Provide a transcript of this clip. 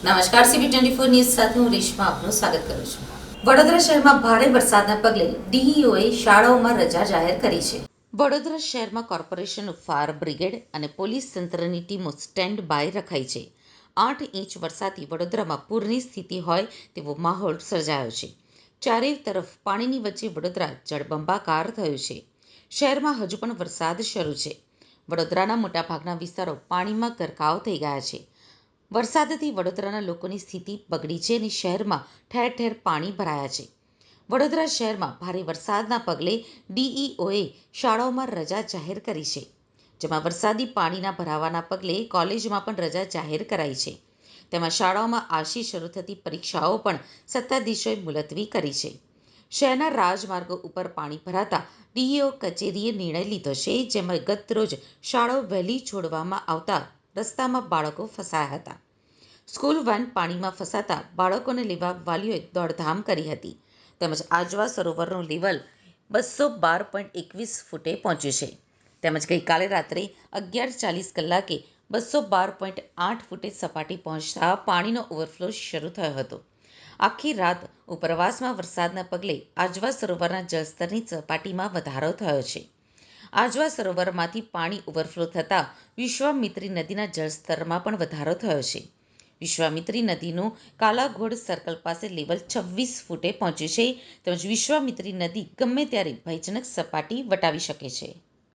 નમસ્કાર, CB24 news સાથે હું રેશમા આપનું સ્વાગત કરું છું. વડોદરા શહેરમાં ભારે વરસાદના પગલે ડીઈઓએ શાળાઓમાં રજા જાહેર કરી છે. વડોદરા શહેરમાં કોર્પોરેશન, ફાયર બ્રિગેડ અને પોલીસ તંત્રની ટીમો સ્ટેન્ડ બાય રખાઈ છે. 8 ઇંચ વરસાદથી વડોદરામાં પૂરની સ્થિતિ હોય તેવો માહોલ સર્જાયો છે. ચારે તરફ પાણીની વચ્ચે વડોદરા જળબંબાકાર થયું છે. શહેરમાં હજુ પણ વરસાદ શરૂ છે. વડોદરાના મોટાભાગના વિસ્તારો પાણીમાં ગરકાવ થઈ ગયા છે. વરસાદથી વડોદરાના લોકોની સ્થિતિ બગડી છે અને શહેરમાં ઠેર ઠેર પાણી ભરાયા છે. વડોદરા શહેરમાં ભારે વરસાદના પગલે ડીઈઓએ શાળાઓમાં રજા જાહેર કરી છે. જેમાં વરસાદી પાણીના ભરાવાના પગલે કોલેજમાં પણ રજા જાહેર કરાઈ છે. તેમાં શાળાઓમાં આજથી શરૂ થતી પરીક્ષાઓ પણ સત્તાધીશોએ મુલતવી કરી છે. શહેરના રાજમાર્ગો ઉપર પાણી ભરાતા ડીઈઓ કચેરીએ નિર્ણય લીધો છે, જેમાં ગતરોજ શાળાઓ વહેલી છોડવામાં આવતા રસ્તામાં બાળકો ફસાયા હતા. સ્કૂલ વેન પાણીમાં ફસાતા બાળકોને લેવા વાલીઓએ દોડધામ કરી હતી. તેમજ આજવા સરોવરનું લેવલ 212.21 ફૂટે પહોંચ્યું છે. તેમજ ગઈકાલે રાત્રે 11:40 કલાકે 212.8 ફૂટે સપાટી પહોંચતા પાણીનો ઓવરફ્લો શરૂ થયો હતો. આખી રાત ઉપરવાસમાં વરસાદના પગલે આજવા સરોવરના જળસ્તરની સપાટીમાં વધારો થયો છે. આજવા સરોવરમાંથી પાણી ઓવરફ્લો થતાં વિશ્વામિત્રી નદીના જળસ્તરમાં પણ વધારો થયો છે. વિશ્વામિત્રી નદીનું કાલાઘોડ સર્કલ પાસે લેવલ 26 ફૂટે પહોંચ્યું છે. તેમજ વિશ્વામિત્રી નદી ગમે ત્યારે ભયજનક સપાટી વટાવી શકે છે.